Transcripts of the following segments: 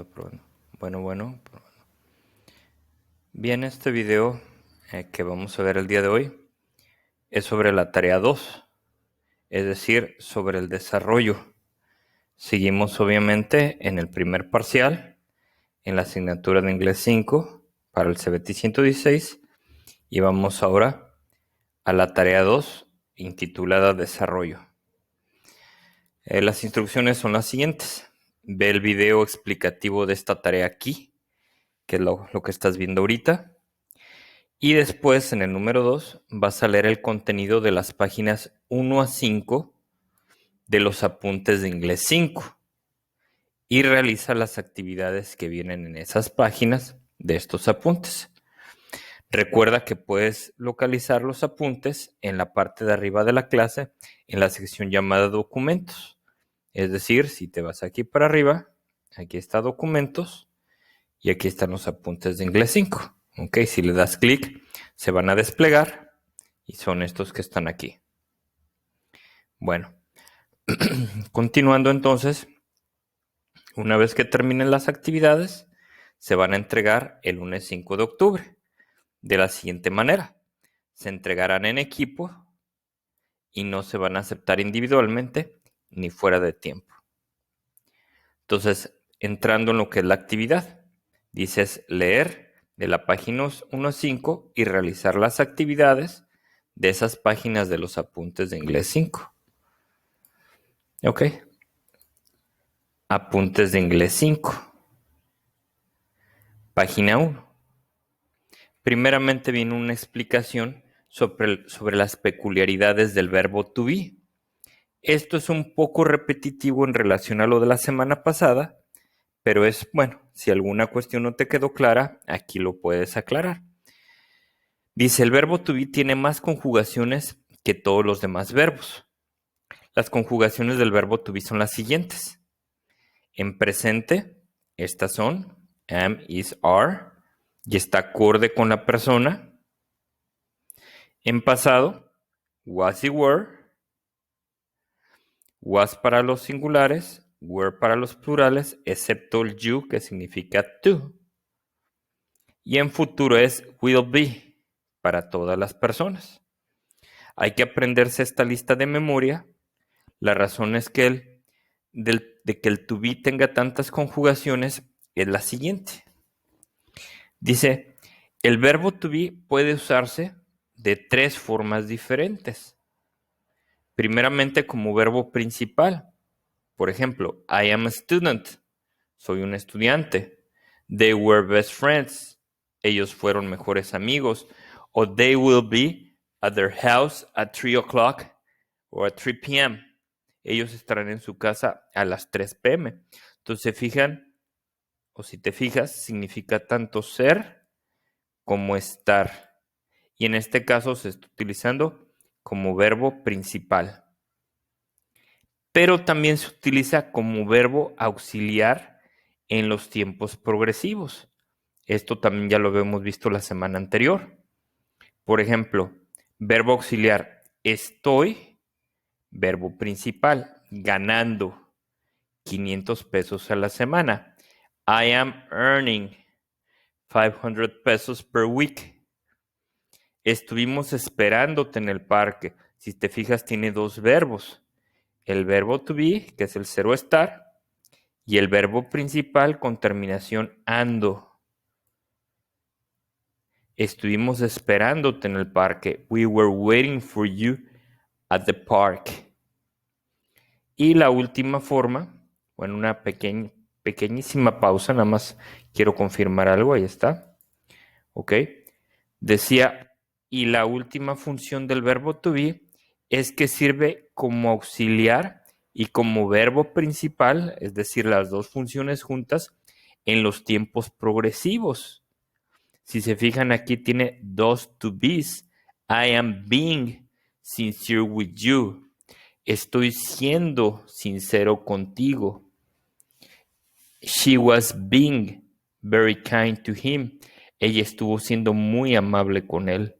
Probando. Bueno. Bien, este video que vamos a ver el día de hoy es sobre la tarea 2, es decir, sobre el desarrollo. Seguimos obviamente en el primer parcial, en la asignatura de inglés 5 para el CBT 116 y vamos ahora a la tarea 2 intitulada Desarrollo. Las instrucciones son las siguientes. Ve el video explicativo de esta tarea aquí, que es lo que estás viendo ahorita. Y después, en el número 2, vas a leer el contenido de las páginas 1 a 5 de los apuntes de inglés 5 y realiza las actividades que vienen en esas páginas de estos apuntes. Recuerda que puedes localizar los apuntes en la parte de arriba de la clase en la sección llamada documentos. Es decir, si te vas aquí para arriba, aquí está documentos y aquí están los apuntes de inglés 5. Ok, si le das clic, se van a desplegar y son estos que están aquí. Bueno, continuando entonces, una vez que terminen las actividades, se van a entregar el lunes 5 de octubre de la siguiente manera. Se entregarán en equipo y no se van a aceptar individualmente ni fuera de tiempo. Entonces, entrando en lo que es la actividad, dices leer de la página 1 a 5 y realizar las actividades de esas páginas de los apuntes de inglés 5. Ok. Apuntes de inglés 5. Página 1. Primeramente viene una explicación sobre las peculiaridades del verbo to be. Esto es un poco repetitivo en relación a lo de la semana pasada, pero es, bueno, si alguna cuestión no te quedó clara, aquí lo puedes aclarar. Dice, el verbo to be tiene más conjugaciones que todos los demás verbos. Las conjugaciones del verbo to be son las siguientes. En presente, estas son am, is, are, y está acorde con la persona. En pasado, was y were. Was para los singulares, were para los plurales, excepto el you, que significa to. Y en futuro es will be, para todas las personas. Hay que aprenderse esta lista de memoria. La razón es que de que el to be tenga tantas conjugaciones es la siguiente. Dice, el verbo to be puede usarse de 3 formas diferentes. Primeramente como verbo principal. Por ejemplo, I am a student. Soy un estudiante. They were best friends. Ellos fueron mejores amigos. O they will be at their house at 3 o'clock or at 3 p.m. Ellos estarán en su casa a las 3 p.m. Entonces, se fijan, o si te fijas, significa tanto ser como estar. Y en este caso se está utilizando como verbo principal. Pero también se utiliza como verbo auxiliar en los tiempos progresivos. Esto también ya lo habíamos visto la semana anterior. Por ejemplo, verbo auxiliar estoy, verbo principal ganando 500 pesos a la semana. I am earning 500 pesos per week. Estuvimos esperándote en el parque. Si te fijas, tiene 2 verbos. El verbo to be, que es el ser o estar, y el verbo principal con terminación ando. Estuvimos esperándote en el parque. We were waiting for you at the park. Y la última forma, bueno, una pequeñísima pausa, nada más quiero confirmar algo, ahí está. Ok. Decía, y la última función del verbo to be es que sirve como auxiliar y como verbo principal, es decir, las 2 funciones juntas, en los tiempos progresivos. Si se fijan, aquí tiene 2 to be's. I am being sincere with you. Estoy siendo sincero contigo. She was being very kind to him. Ella estuvo siendo muy amable con él.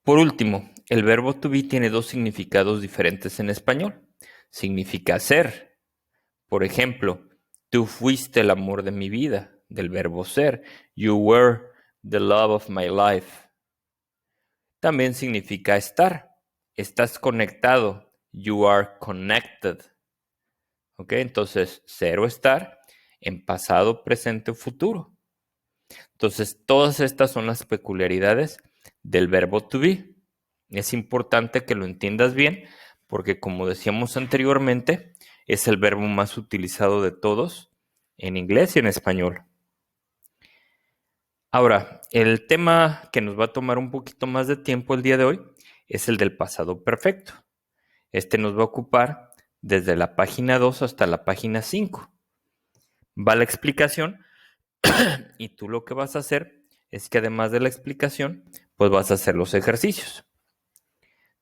Por último, el verbo to be tiene 2 significados diferentes en español. Significa ser Por ejemplo, tú fuiste el amor de mi vida, del verbo ser. You were the love of my life. También significa estar. Estás conectado. You are connected. ¿Ok? Entonces, ser o estar en pasado, presente o futuro. Entonces, todas estas son las peculiaridades del verbo to be. Es importante que lo entiendas bien porque, como decíamos anteriormente, es el verbo más utilizado de todos en inglés y en español. Ahora, el tema que nos va a tomar un poquito más de tiempo el día de hoy es el del pasado perfecto. Este nos va a ocupar desde la página 2 hasta la página 5. Va la explicación y tú lo que vas a hacer es que además de la explicación, pues vas a hacer los ejercicios.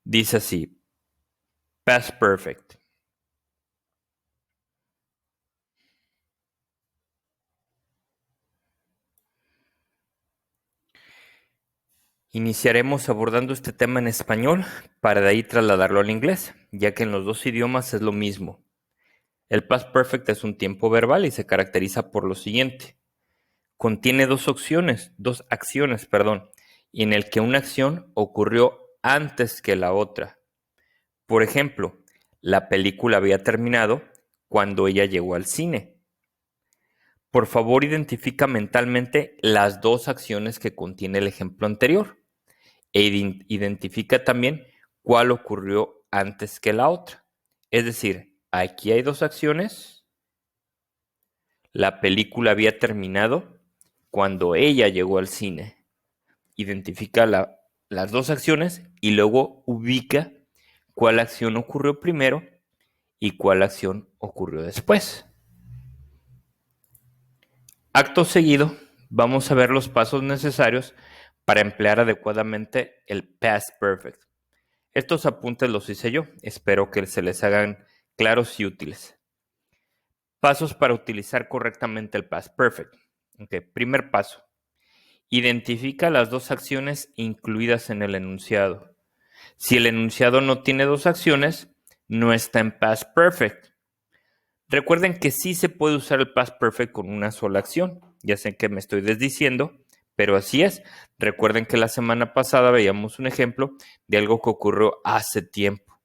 Dice así, past perfect. Iniciaremos abordando este tema en español para de ahí trasladarlo al inglés, ya que en los dos idiomas es lo mismo. El past perfect es un tiempo verbal y se caracteriza por lo siguiente. Contiene dos acciones, y en el que una acción ocurrió antes que la otra. Por ejemplo, la película había terminado cuando ella llegó al cine. Por favor, identifica mentalmente las dos acciones que contiene el ejemplo anterior e identifica también cuál ocurrió antes que la otra. Es decir, aquí hay dos acciones. La película había terminado cuando ella llegó al cine. Identifica las dos acciones y luego ubica cuál acción ocurrió primero y cuál acción ocurrió después. Acto seguido, vamos a ver los pasos necesarios para emplear adecuadamente el past perfect. Estos apuntes los hice yo, espero que se les hagan claros y útiles. Pasos para utilizar correctamente el past perfect. Okay. Primer paso, identifica las dos acciones incluidas en el enunciado. Si el enunciado no tiene dos acciones, no está en past perfect. Recuerden que sí se puede usar el past perfect con una sola acción. Ya sé que me estoy desdiciendo, pero así es. Recuerden que la semana pasada veíamos un ejemplo de algo que ocurrió hace tiempo,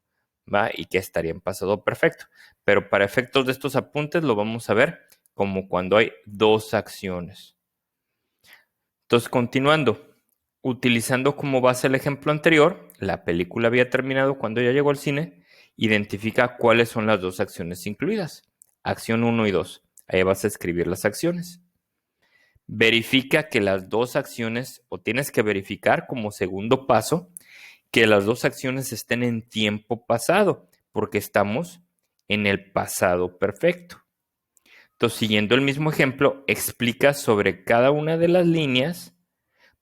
¿va? Y que estaría en pasado perfecto. Pero para efectos de estos apuntes lo vamos a ver como cuando hay dos acciones. Entonces, continuando. Utilizando como base el ejemplo anterior, la película había terminado cuando ella llegó al cine. Identifica cuáles son las dos acciones incluidas. Acción 1 y 2. Ahí vas a escribir las acciones. Verifica que las dos acciones, o tienes que verificar como segundo paso, que las dos acciones estén en tiempo pasado, porque estamos en el pasado perfecto. Entonces, siguiendo el mismo ejemplo, explica sobre cada una de las líneas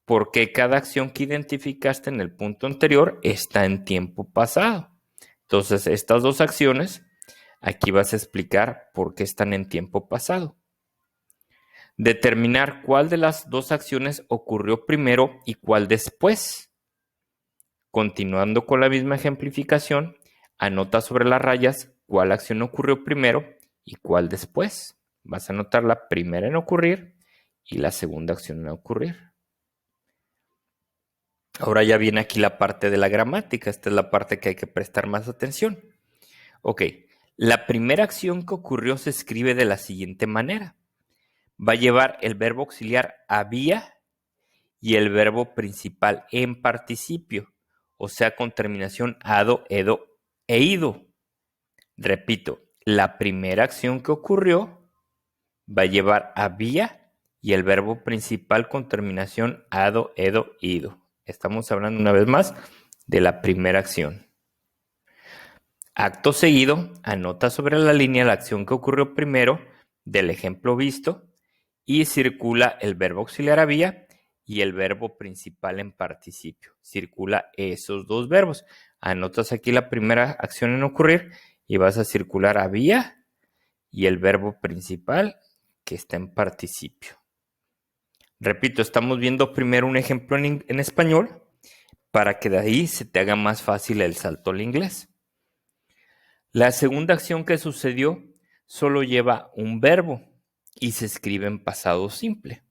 por qué cada acción que identificaste en el punto anterior está en tiempo pasado. Entonces, estas dos acciones, aquí vas a explicar por qué están en tiempo pasado. Determinar cuál de las dos acciones ocurrió primero y cuál después. Continuando con la misma ejemplificación, anota sobre las rayas cuál acción ocurrió primero y cuál después. Vas a anotar la primera en ocurrir y la segunda acción en ocurrir. Ahora ya viene aquí la parte de la gramática. Esta es la parte que hay que prestar más atención. Ok, la primera acción que ocurrió se escribe de la siguiente manera. Va a llevar el verbo auxiliar había y el verbo principal en participio, o sea, con terminación ado, edo e ido. Repito, la primera acción que ocurrió va a llevar había y el verbo principal con terminación ado, edo, ido. Estamos hablando una vez más de la primera acción. Acto seguido, anota sobre la línea la acción que ocurrió primero del ejemplo visto y circula el verbo auxiliar había y el verbo principal en participio. Circula esos dos verbos. Anotas aquí la primera acción en ocurrir y vas a circular había y el verbo principal que está en participio. Repito, estamos viendo primero un ejemplo en español para que de ahí se te haga más fácil el salto al inglés. La segunda acción que sucedió solo lleva un verbo y se escribe en pasado simple.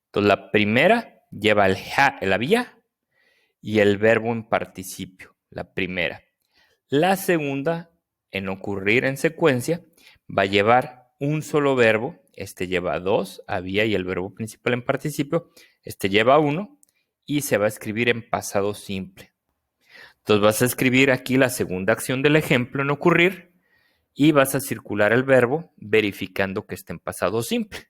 Entonces, la primera lleva el había y el verbo en participio, la primera. La segunda, en ocurrir en secuencia, va a llevar un solo verbo. Este lleva dos, había y el verbo principal en participio. Este lleva uno y se va a escribir en pasado simple. Entonces vas a escribir aquí la segunda acción del ejemplo en ocurrir y vas a circular el verbo verificando que esté en pasado simple.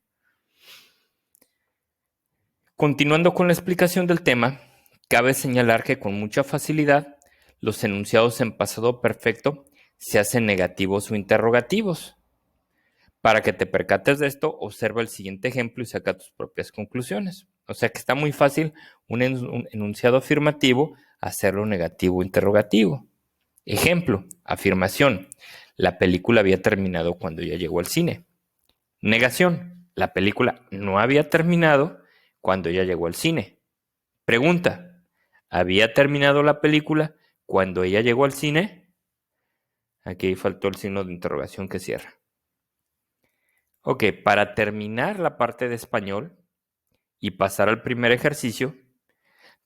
Continuando con la explicación del tema, cabe señalar que con mucha facilidad los enunciados en pasado perfecto se hacen negativos o interrogativos. Para que te percates de esto, observa el siguiente ejemplo y saca tus propias conclusiones. O sea que está muy fácil un enunciado afirmativo hacerlo negativo o interrogativo. Ejemplo, afirmación. La película había terminado cuando ya llegó al cine. Negación. La película no había terminado cuando ya llegó al cine. Pregunta. ¿Había terminado la película cuando ella llegó al cine? Aquí faltó el signo de interrogación que cierra. Ok, para terminar la parte de español y pasar al primer ejercicio,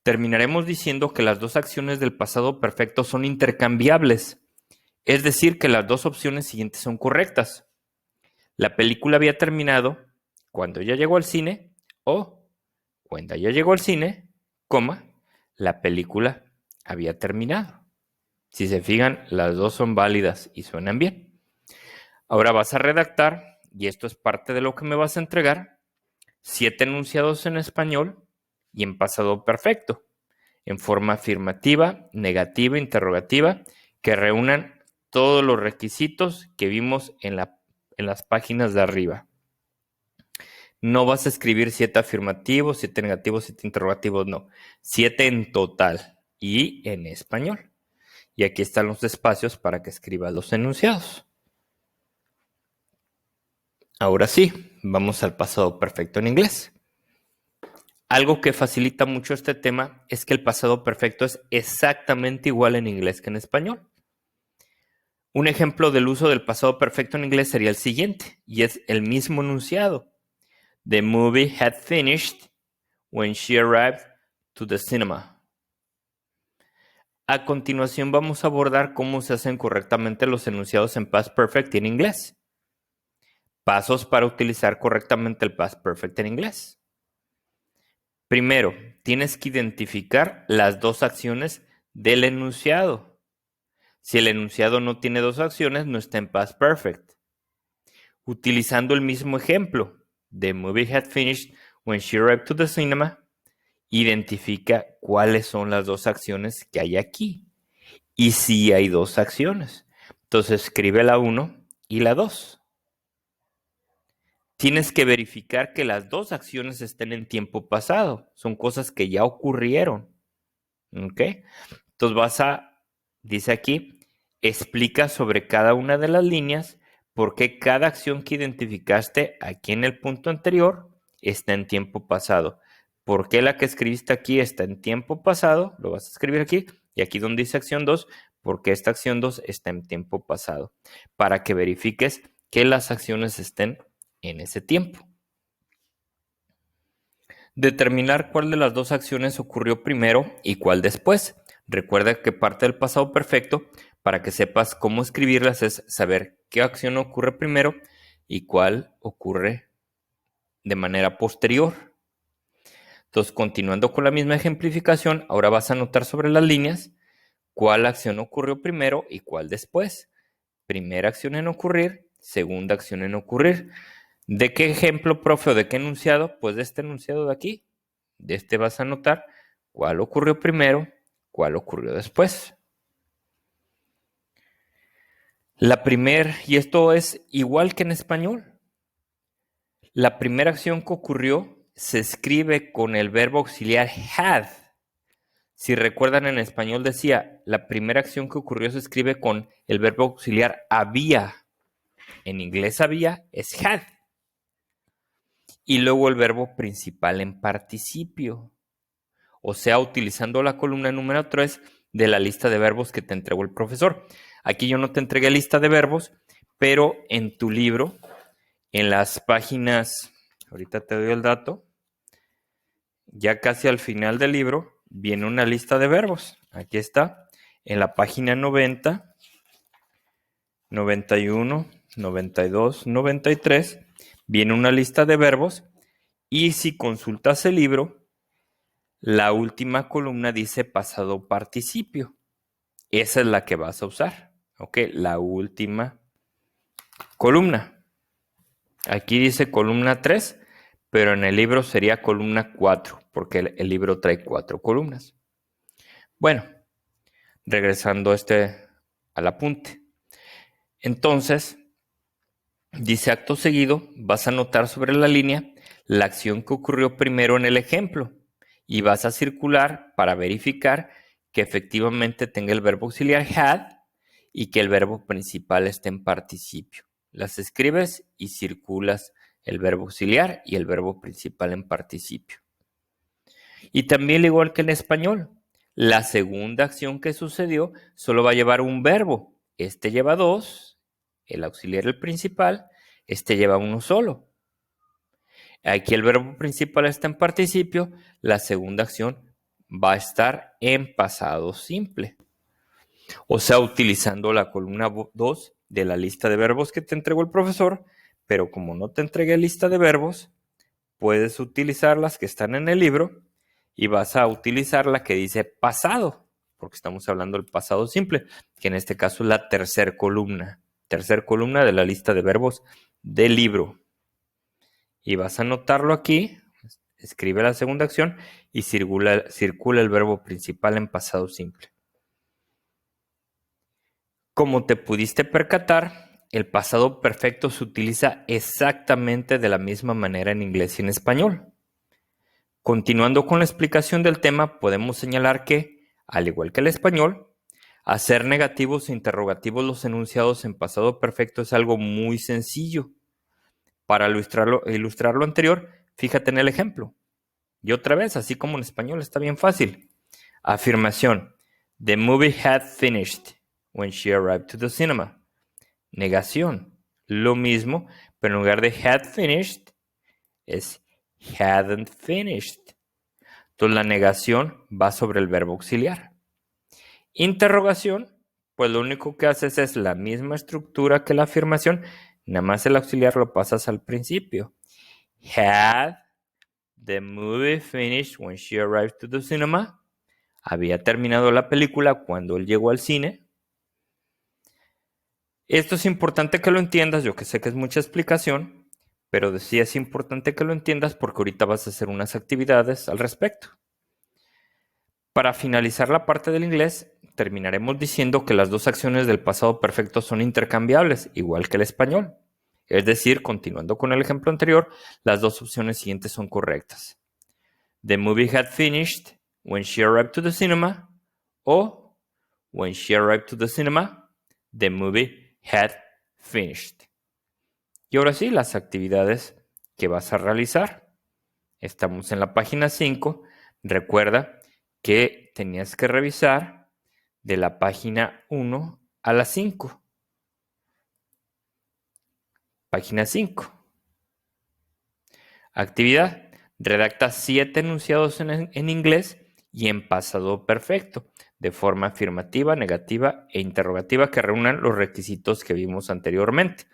terminaremos diciendo que las dos acciones del pasado perfecto son intercambiables, es decir, que las dos opciones siguientes son correctas. La película había terminado cuando ella llegó al cine o cuando ella llegó al cine, la película había terminado. Si se fijan, las dos son válidas y suenan bien. Ahora vas a redactar, y esto es parte de lo que me vas a entregar, 7 enunciados en español y en pasado perfecto, en forma afirmativa, negativa, interrogativa, que reúnan todos los requisitos que vimos en las páginas de arriba. No vas a escribir 7 afirmativos, 7 negativos, 7 interrogativos, no. 7 en total y en español. Y aquí están los espacios para que escribas los enunciados. Ahora sí, vamos al pasado perfecto en inglés. Algo que facilita mucho este tema es que el pasado perfecto es exactamente igual en inglés que en español. Un ejemplo del uso del pasado perfecto en inglés sería el siguiente, y es el mismo enunciado. The movie had finished when she arrived to the cinema. A continuación vamos a abordar cómo se hacen correctamente los enunciados en past perfect y en inglés. Pasos para utilizar correctamente el past perfect en inglés. Primero, tienes que identificar las dos acciones del enunciado. Si el enunciado no tiene dos acciones, no está en past perfect. Utilizando el mismo ejemplo, the movie had finished when she arrived to the cinema, identifica cuáles son las dos acciones que hay aquí. Y si hay dos acciones. Entonces escribe la 1 y la 2. Tienes que verificar que las dos acciones estén en tiempo pasado. Son cosas que ya ocurrieron. ¿Ok? Entonces dice aquí, explica sobre cada una de las líneas por qué cada acción que identificaste aquí en el punto anterior está en tiempo pasado. ¿Por qué la que escribiste aquí está en tiempo pasado? Lo vas a escribir aquí. Y aquí donde dice acción 2, porque esta acción 2 está en tiempo pasado. Para que verifiques que las acciones estén en ese tiempo. Determinar cuál de las dos acciones ocurrió primero y cuál después. Recuerda que parte del pasado perfecto, para que sepas cómo escribirlas, es saber qué acción ocurre primero y cuál ocurre de manera posterior. Entonces, continuando con la misma ejemplificación, ahora vas a anotar sobre las líneas cuál acción ocurrió primero y cuál después. Primera acción en ocurrir, segunda acción en ocurrir. ¿De qué ejemplo, profe, o de qué enunciado? Pues de este enunciado de aquí. De este vas a anotar cuál ocurrió primero, cuál ocurrió después. La primera, y esto es igual que en español. La primera acción que ocurrió se escribe con el verbo auxiliar had. Si recuerdan, en español decía, la primera acción que ocurrió se escribe con el verbo auxiliar había. En inglés había es had. Y luego el verbo principal en participio. O sea, utilizando la columna número 3 de la lista de verbos que te entregó el profesor. Aquí yo no te entregué lista de verbos, pero en tu libro, en las páginas, ahorita te doy el dato, ya casi al final del libro viene una lista de verbos. Aquí está, en la página 90, 91, 92, 93, viene una lista de verbos y si consultas el libro, la última columna dice pasado participio. Esa es la que vas a usar, ¿ok? La última columna. Aquí dice columna 3, pero en el libro sería columna 4, porque el libro trae 4 columnas. Bueno, regresando al apunte. Entonces, dice acto seguido, vas a anotar sobre la línea la acción que ocurrió primero en el ejemplo y vas a circular para verificar que efectivamente tenga el verbo auxiliar had y que el verbo principal esté en participio. Las escribes y circulas el verbo auxiliar y el verbo principal en participio. Y también, igual que en español, la segunda acción que sucedió solo va a llevar un verbo. Este lleva 2, el auxiliar el principal, este lleva uno solo. Aquí el verbo principal está en participio, la segunda acción va a estar en pasado simple. O sea, utilizando la columna 2 de la lista de verbos que te entregó el profesor, pero como no te entregué lista de verbos, puedes utilizar las que están en el libro y vas a utilizar la que dice pasado, porque estamos hablando del pasado simple, que en este caso es la tercera columna de la lista de verbos del libro. Y vas a anotarlo aquí, escribe la segunda acción y circula el verbo principal en pasado simple. Como te pudiste percatar, el pasado perfecto se utiliza exactamente de la misma manera en inglés y en español. Continuando con la explicación del tema, podemos señalar que, al igual que el español, hacer negativos e interrogativos los enunciados en pasado perfecto es algo muy sencillo. Para ilustrar lo anterior, fíjate en el ejemplo. Y otra vez, así como en español, está bien fácil. Afirmación. The movie had finished when she arrived to the cinema. Negación. Lo mismo, pero en lugar de had finished, es hadn't finished. Entonces la negación va sobre el verbo auxiliar. Interrogación, pues lo único que haces es la misma estructura que la afirmación, nada más el auxiliar lo pasas al principio. Had the movie finished when she arrived to the cinema? Había terminado la película cuando él llegó al cine. Esto es importante que lo entiendas, yo que sé que es mucha explicación, pero sí es importante que lo entiendas porque ahorita vas a hacer unas actividades al respecto. Para finalizar la parte del inglés, terminaremos diciendo que las dos acciones del pasado perfecto son intercambiables, igual que el español. Es decir, continuando con el ejemplo anterior, las dos opciones siguientes son correctas. The movie had finished when she arrived to the cinema, o when she arrived to the cinema, the movie had finished. Y ahora sí, las actividades que vas a realizar. Estamos en la página 5. Recuerda que tenías que revisar de la página 1 a la 5. Página 5. Actividad. Redacta 7 enunciados en inglés y en pasado perfecto, de forma afirmativa, negativa e interrogativa que reúnan los requisitos que vimos anteriormente.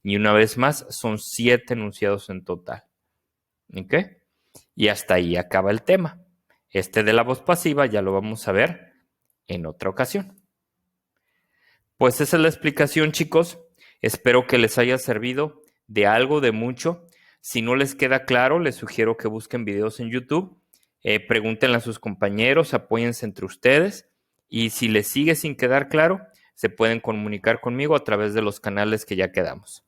Y una vez más, son 7 enunciados en total. ¿Ok? Y hasta ahí acaba el tema. Este de la voz pasiva ya lo vamos a ver en otra ocasión. Pues esa es la explicación, chicos. Espero que les haya servido de algo, de mucho. Si no les queda claro, les sugiero que busquen videos en YouTube. Pregúntenle a sus compañeros, apóyense entre ustedes. Y si les sigue sin quedar claro, se pueden comunicar conmigo a través de los canales que ya quedamos.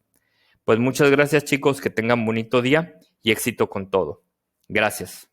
Pues muchas gracias, chicos. Que tengan bonito día y éxito con todo. Gracias.